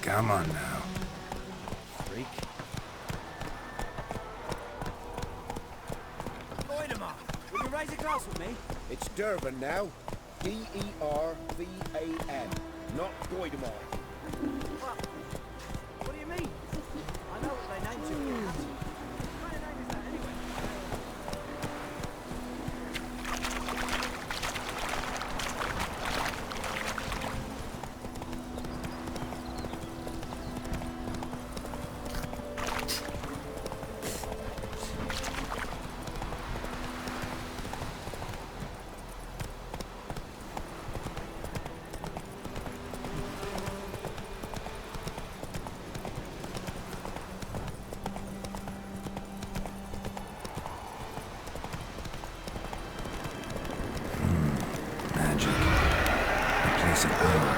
Come on now. Freak. Goidemar, will you raise a glass with me? It's Durban now. D-E-R-V-A-N, not Goidemar. What do you mean? I know what they named you. What kind of name is that anyway? Magic. A place of power.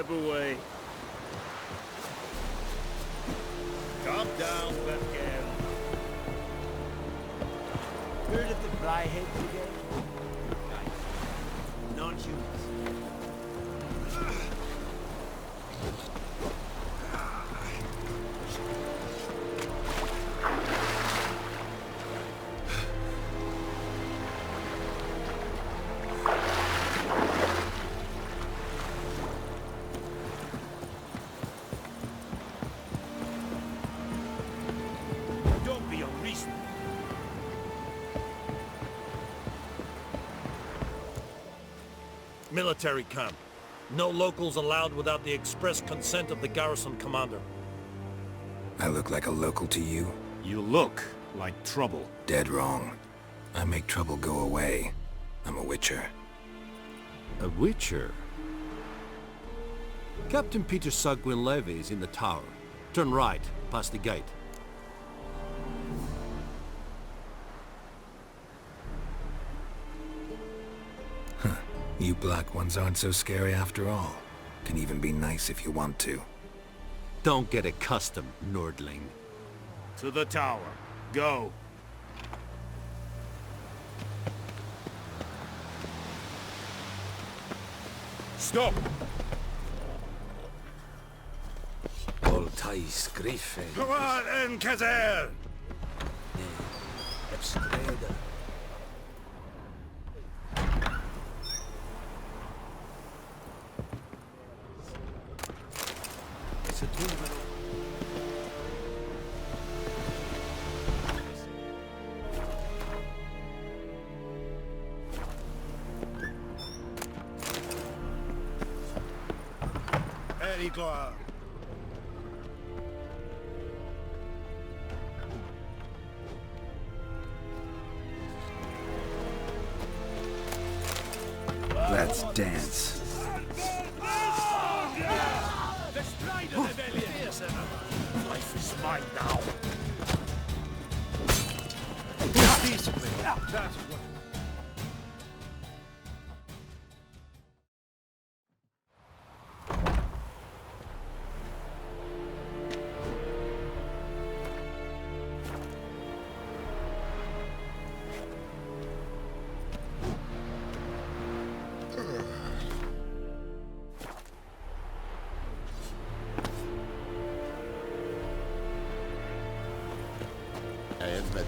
Step away. Calm down, Batman. Heard of the Flyheads again? Right. Non-humans. Don't be unreasonable. Military camp. No locals allowed without the express consent of the garrison commander. I look like a local to you? You look like trouble. Dead wrong. I make trouble go away. I'm a witcher. A witcher? Captain Peter Sagwin Levy is in the tower. Turn right, past the gate. You black ones aren't so scary after all. Can even be nice if you want to. Don't get accustomed, Nordling. To the tower. Go. Stop! Voltai scrife. Come on, Encazer! Abstreda. Se trovano. Erigloa. Let's dance. Life is mine now. That's what...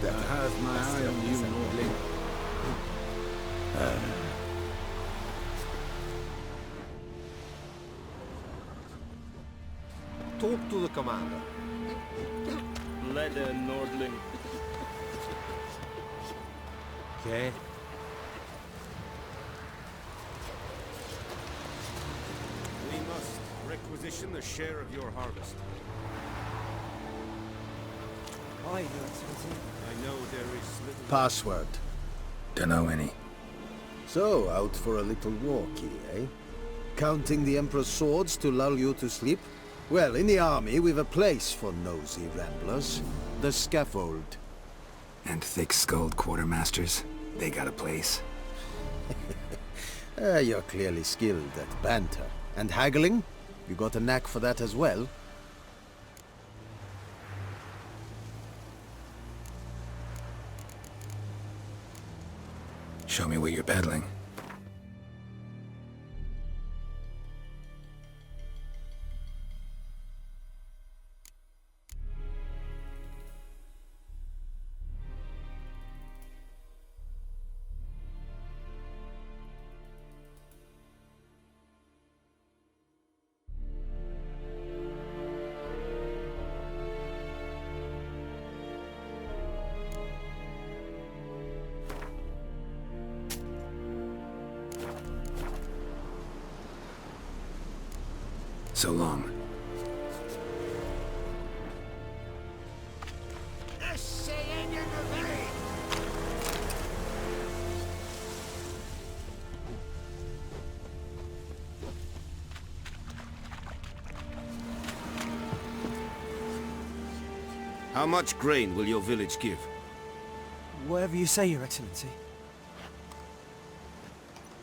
I have my eye on you, Nordling. Talk to the commander. Leather, Nordling. Okay. We must requisition the share of your harvest. Aye, Your Excellency. I know there is little... Password. Dunno any. So, out for a little walkie, eh? Counting the Emperor's swords to lull you to sleep? Well, in the army, we've a place for nosy ramblers. The scaffold. And thick-skulled quartermasters. They got a place. You're clearly skilled at banter. And haggling? You got a knack for that as well? Show me what you're peddling. So long. How much grain will your village give? Whatever you say, Your Excellency.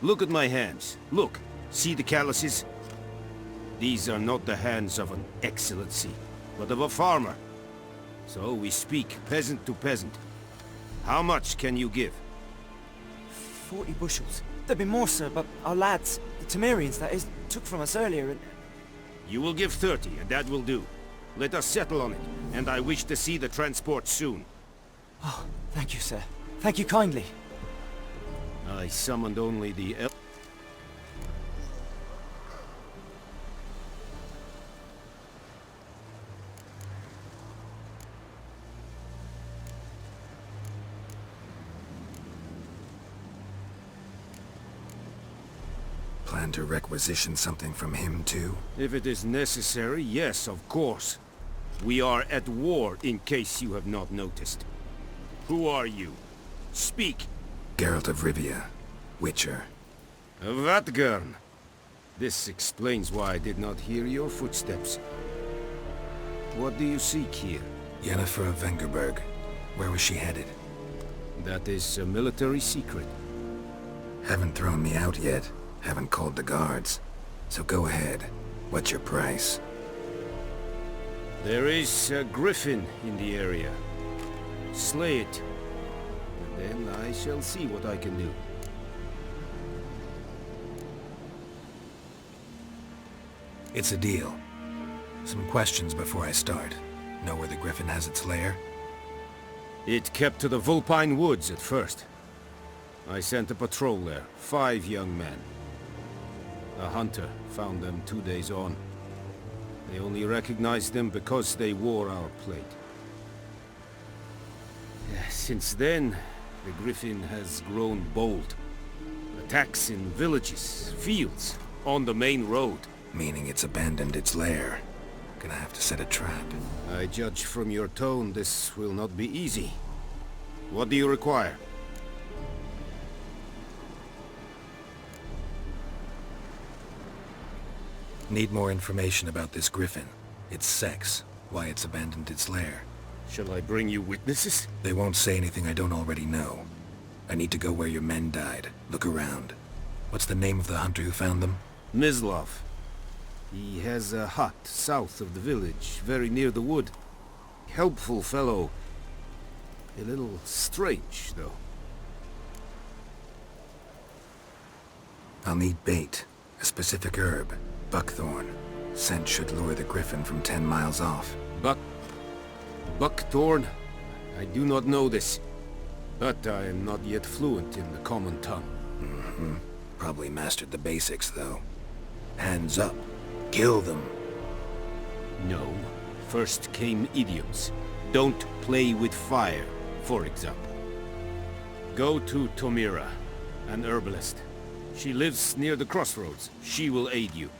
Look at my hands. Look. See the calluses? These are not the hands of an excellency, but of a farmer. So we speak peasant to peasant. How much can you give? 40 bushels. There'd be more, sir, but our lads, the Temerians, that is, took from us earlier and... You will give 30, and that will do. Let us settle on it, and I wish to see the transport soon. Oh, thank you, sir. Thank you kindly. I summoned only the Plan to requisition something from him, too? If it is necessary, yes, of course. We are at war, in case you have not noticed. Who are you? Speak! Geralt of Rivia, Witcher. Vatgern. This explains why I did not hear your footsteps. What do you seek here? Yennefer of Vengerberg. Where was she headed? That is a military secret. Haven't thrown me out yet. Haven't called the guards. So go ahead. What's your price? There is a griffin in the area. Slay it. And then I shall see what I can do. It's a deal. Some questions before I start. Know where the griffin has its lair? It kept to the Vulpine Woods at first. I sent a patrol there, 5 young men. A hunter found them 2 days on. They only recognized them because they wore our plate. Since then, the griffin has grown bold. Attacks in villages, fields, on the main road. Meaning it's abandoned its lair. Gonna have to set a trap. I judge from your tone this will not be easy. What do you require? Need more information about this griffin. Its sex, why it's abandoned its lair. Shall I bring you witnesses? They won't say anything I don't already know. I need to go where your men died. Look around. What's the name of the hunter who found them? Mislav. He has a hut south of the village, very near the wood. Helpful fellow. A little strange, though. I'll need bait. A specific herb. Buckthorn. Scent should lure the griffin from 10 miles off. Buckthorn? I do not know this. But I am not yet fluent in the common tongue. Probably mastered the basics, though. Hands up. Kill them. No. First came idioms. Don't play with fire, for example. Go to Tomira, an herbalist. She lives near the crossroads. She will aid you.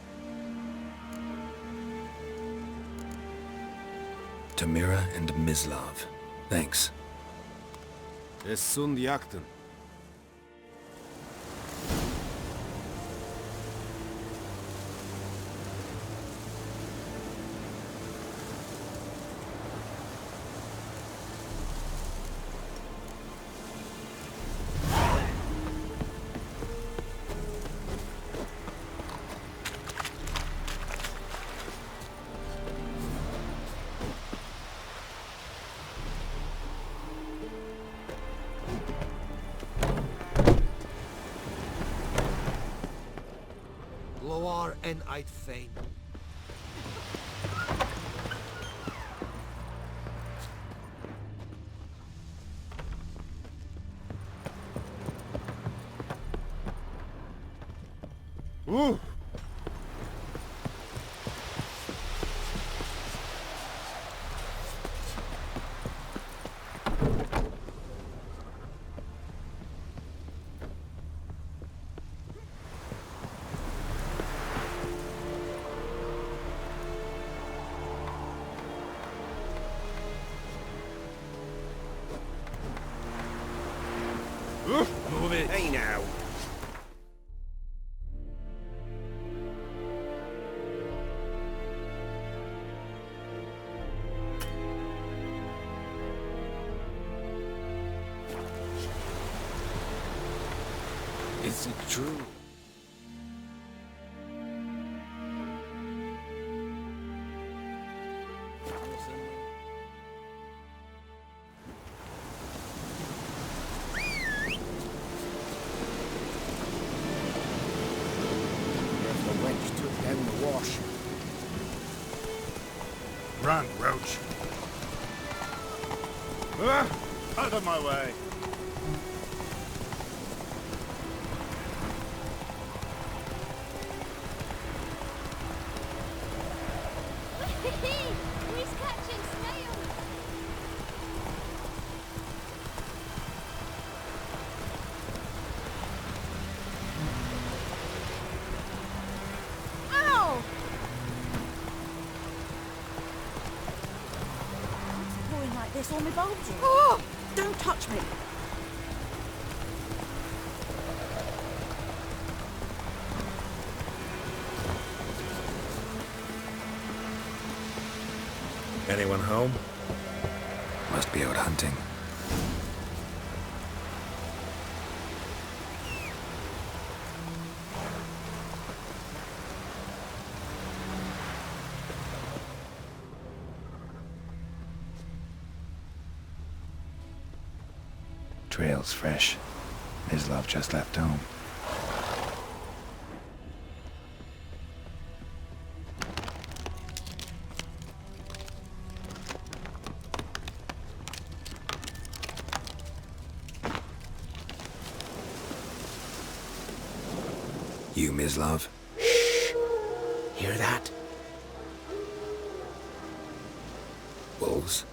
Tamira and Mislav. Thanks. Es sunt jakten. Loar en uit fame. Ooh! Move it. Hey now! Is it true? Run, Roach. Out of my way. He's catching snails. Ow! It's pouring like this, all my bulbs in. Oh! Don't touch me. Anyone home? Must be out hunting. Trail's fresh. Mislav just left home. You, Mislav? Shh! Hear that? Wolves?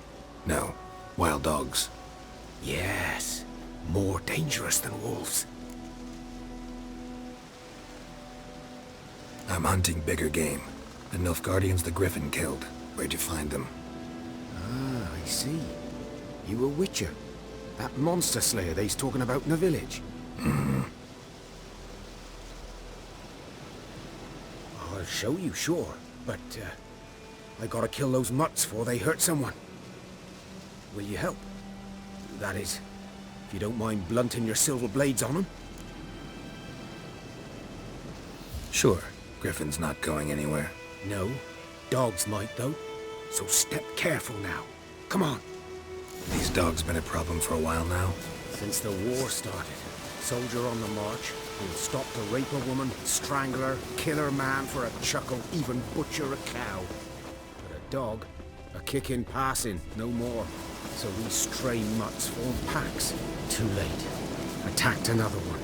No. Wild dogs. Yes. More dangerous than wolves. I'm hunting bigger game. The Nilfgaardians the Griffin killed. Where'd you find them? Ah, I see. You a witcher. That monster slayer they's talking about in the village. Mm-hmm. I'll show you, sure. But, I gotta kill those mutts before they hurt someone. Will you help? That is, if you don't mind blunting your silver blades on them. Sure. Griffin's not going anywhere. No. Dogs might, though. So step careful now. Come on. These dogs been a problem for a while now. Since the war started. Soldier on the march. Who'll stop to rape a woman, strangle her, kill her man for a chuckle, even butcher a cow. But a dog, a kick in passing, no more. So these stray mutts form packs. Too late. Attacked another one.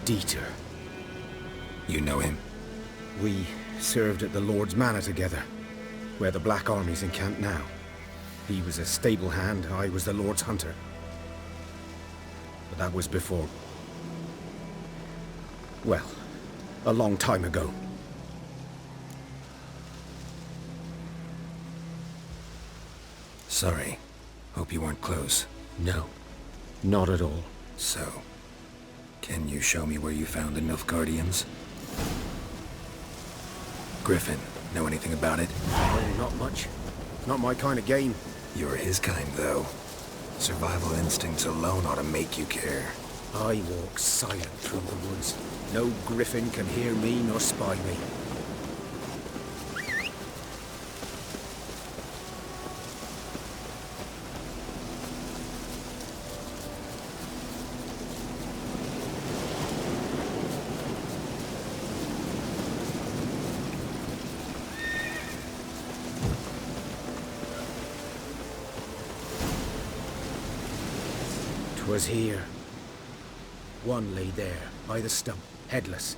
Dieter. You know him? We served at the Lord's Manor together, where the Black Army's encamped now. He was a stable hand, I was the Lord's hunter. But that was before... well, a long time ago. Sorry. Hope you weren't close. No, not at all. So, can you show me where you found the Nilfgaardians? Griffin, know anything about it? Oh, not much. Not my kind of game. You're his kind, though. Survival instincts alone ought to make you care. I walk silent through the woods. No griffin can hear me nor spy me. 'Twas here. One lay there, by the stump, headless.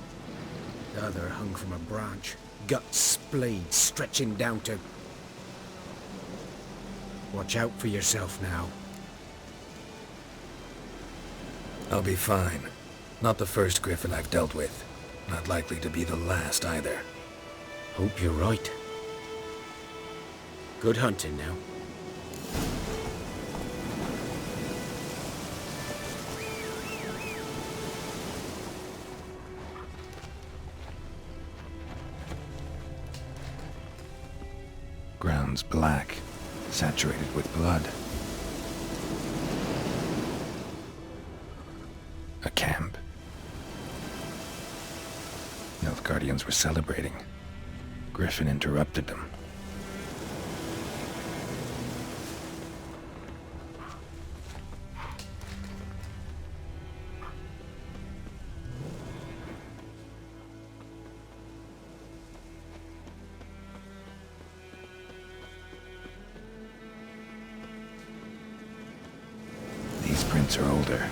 The other hung from a branch, guts splayed, stretching down to... Watch out for yourself now. I'll be fine. Not the first griffin I've dealt with. Not likely to be the last either. Hope you're right. Good hunting now. Ground's black, saturated with blood. A camp. Nilfgaardians were celebrating. Griffin interrupted them. These prints are older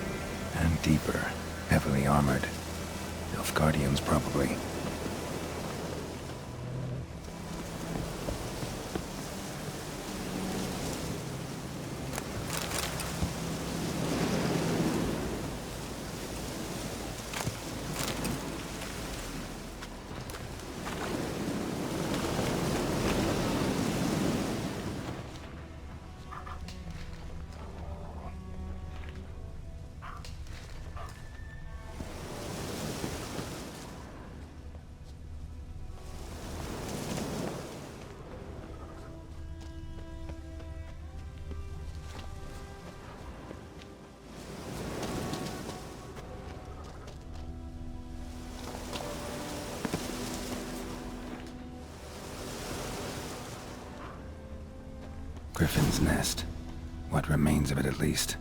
and deeper, heavily armored. Nilfgaardians, probably. Griffin's nest. What remains of it, at least.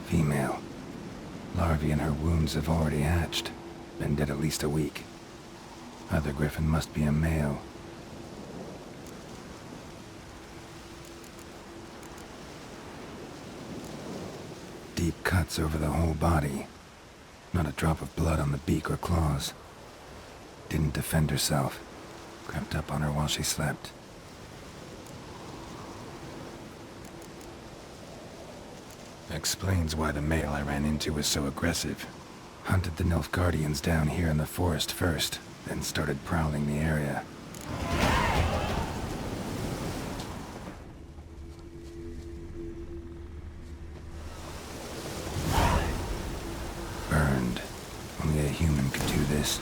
Female. Larvae in her wounds have already hatched. Been dead at least a week. Other griffin must be a male. Deep cuts over the whole body. Not a drop of blood on the beak or claws. Didn't defend herself. Crept up on her while she slept. Explains why the male I ran into was so aggressive. Hunted the Nilfgaardians down here in the forest first, then started prowling the area. Burned. Only a human could do this.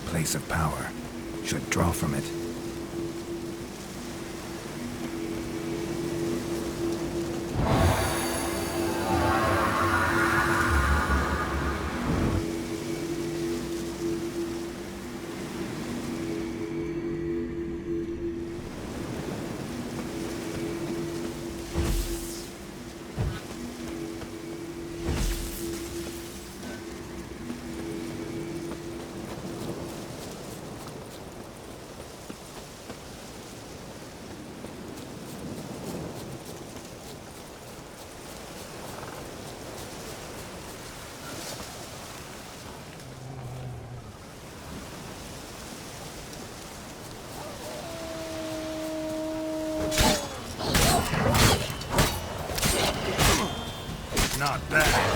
Place of power. Should draw from it. Not bad.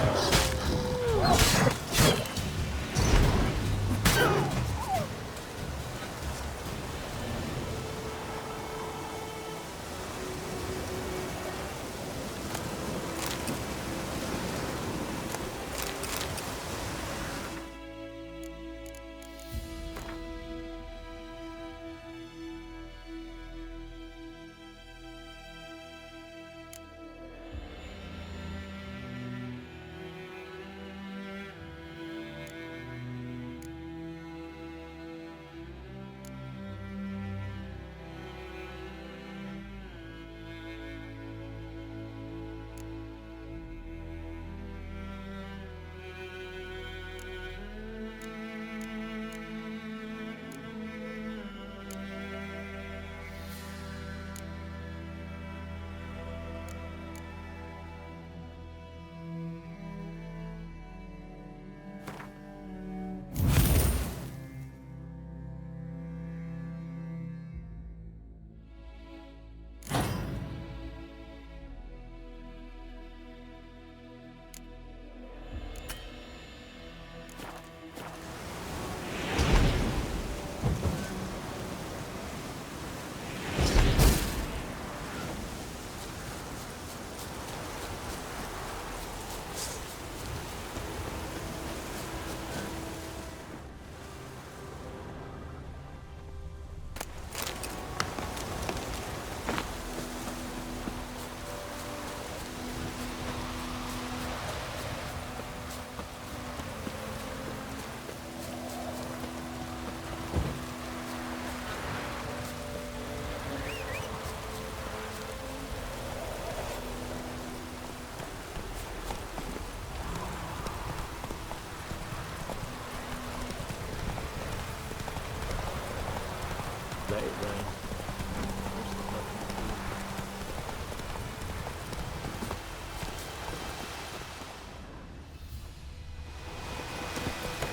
let it rain.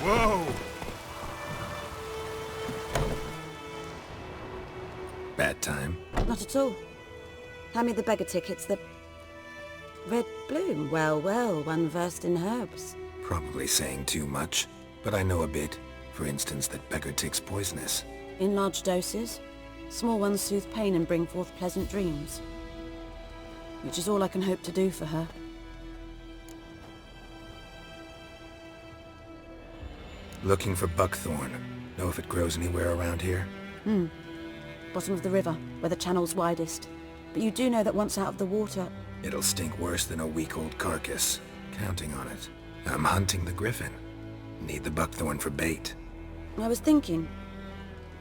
Whoa! Bad time? Not at all. Hand me the beggar tickets, the... Red bloom. Well, well, one versed in herbs. Probably saying too much, but I know a bit. For instance, that beggar tick's poisonous. In large doses. Small ones soothe pain and bring forth pleasant dreams. Which is all I can hope to do for her. Looking for buckthorn. Know if it grows anywhere around here? Bottom of the river, where the channel's widest. But you do know that once out of the water... It'll stink worse than a week-old carcass. Counting on it. I'm hunting the griffin. Need the buckthorn for bait. I was thinking...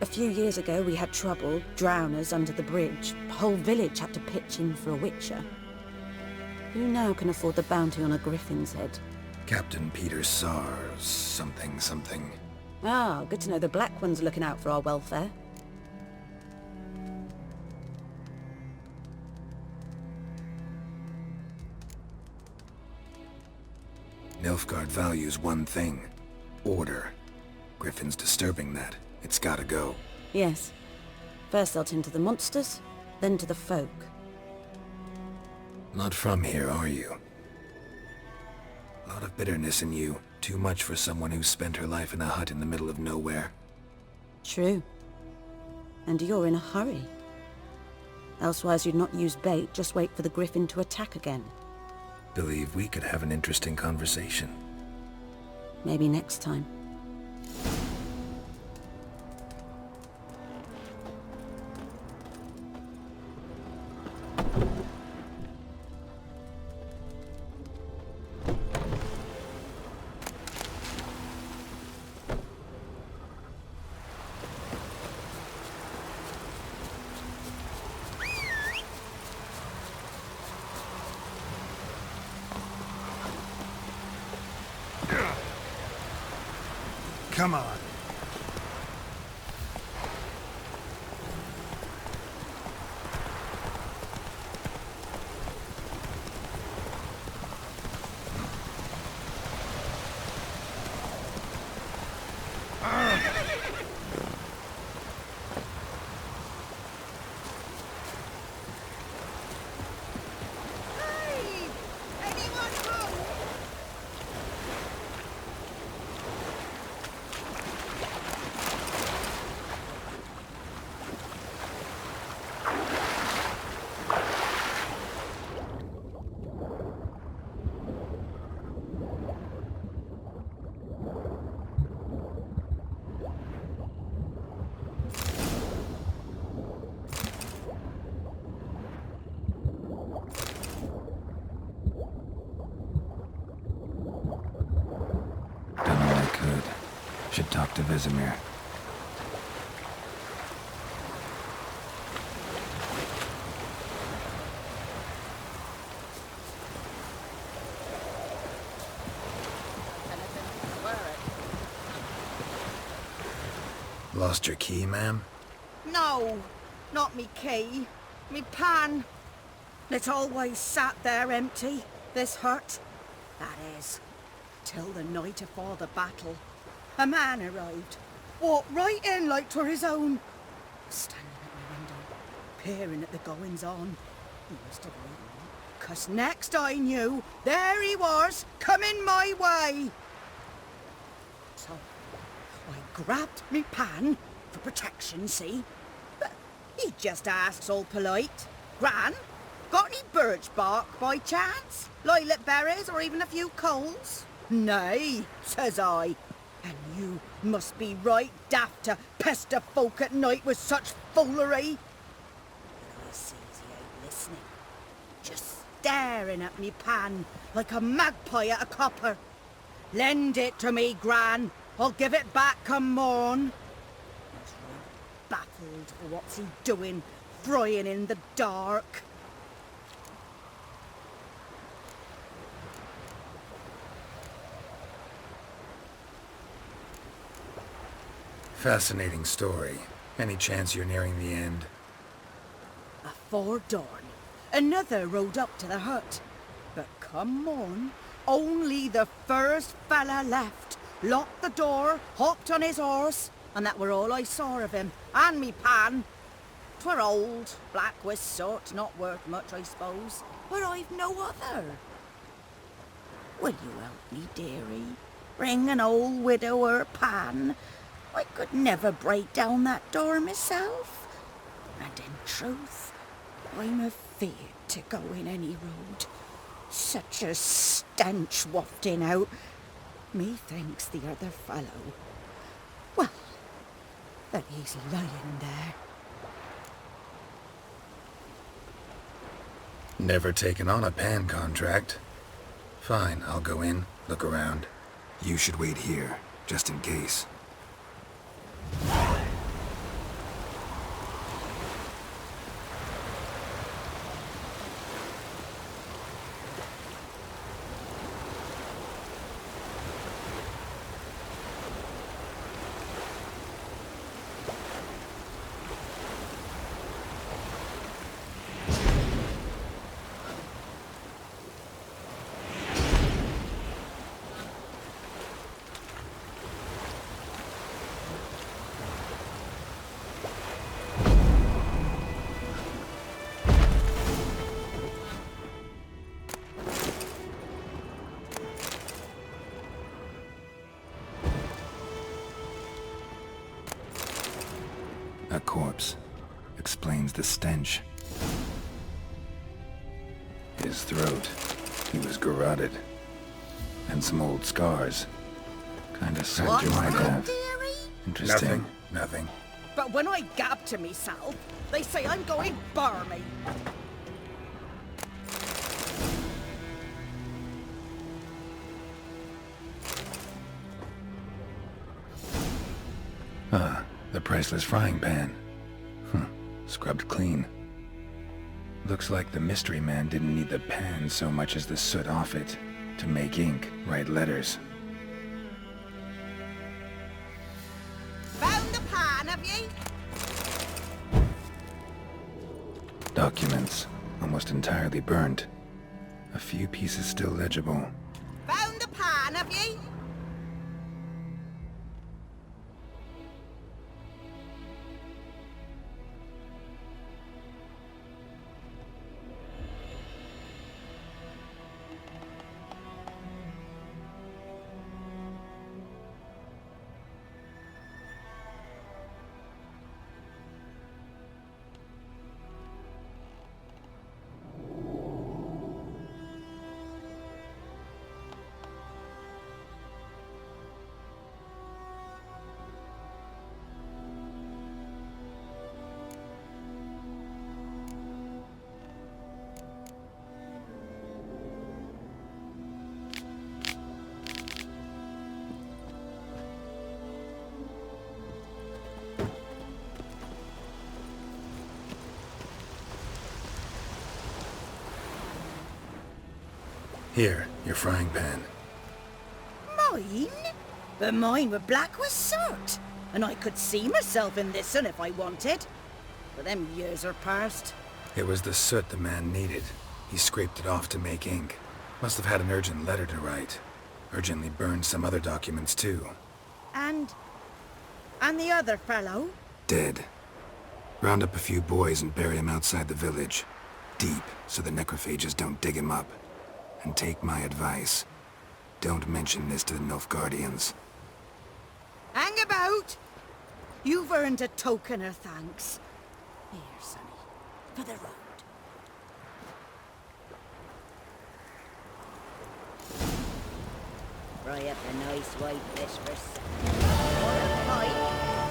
A few years ago we had trouble, drowners under the bridge. The whole village had to pitch in for a witcher. Who now can afford the bounty on a griffin's head? Captain Peter Sars, something. Ah, good to know the Black One's looking out for our welfare. Nilfgaard values one thing. Order. Griffin's disturbing that. It's gotta go. Yes. First they'll tend to the monsters, then to the folk. Not from here, are you? A lot of bitterness in you. Too much for someone who's spent her life in a hut in the middle of nowhere. True. And you're in a hurry. Elsewise you'd not use bait, just wait for the griffin to attack again. Believe we could have an interesting conversation. Maybe next time. Come on. Should talk to Vizimir. Lost your key, ma'am? No, not me key. Me pan. It always sat there empty, this hut. That is, till the night afore the battle. A man arrived, walked right in like 'twere his own. Standing at my window, peering at the goings-on. He must have eaten, 'cause next I knew, there he was, coming my way. So, I grabbed me pan, for protection, see? But he just asks all polite, Gran, got any birch bark by chance? Lilac berries or even a few coals? Nay, says I. And you must be right daft to pester folk at night with such foolery. But I sees he ain't listening. Just staring at me pan like a magpie at a copper. Lend it to me, Gran. I'll give it back come morn. He's right baffled for what's he doing, frying in the dark. Fascinating story. Any chance you're nearing the end? Afore dawn, another rode up to the hut. But come on, only the first fella left. Locked the door, hopped on his horse, and that were all I saw of him, and me pan. 'Twere old, black with soot, not worth much, I suppose, but I've no other. Will you help me, dearie? Bring an old widower pan. I could never break down that door myself. And in truth, I'm afeard to go in any road. Such a stench wafting out. Methinks the other fellow, well, that he's lying there. Never taken on a pan contract. Fine, I'll go in, look around. You should wait here, just in case. A corpse. Explains the stench. His throat. He was garroted. And some old scars. Kinda sad you might have. Interesting. Nothing. But when I gab to myself, they say I'm going barmy. Ah, the priceless frying pan. Scrubbed clean. Looks like the mystery man didn't need the pan so much as the soot off it to make ink, write letters. Found the pan, have ye? Documents, almost entirely burnt. A few pieces still legible. Found the pan, have ye? Here, your frying pan. Mine? But mine were black with soot, and I could see myself in this one if I wanted. But them years are past. It was the soot the man needed. He scraped it off to make ink. Must have had an urgent letter to write. Urgently burned some other documents too. And the other fellow? Dead. Round up a few boys and bury him outside the village. Deep, so the necrophages don't dig him up. And take my advice. Don't mention this to the Nilfgaardians. Hang about! You've earned a token of thanks. Here, sonny, for the road. Fry up a nice white fish for supper. Or a pie.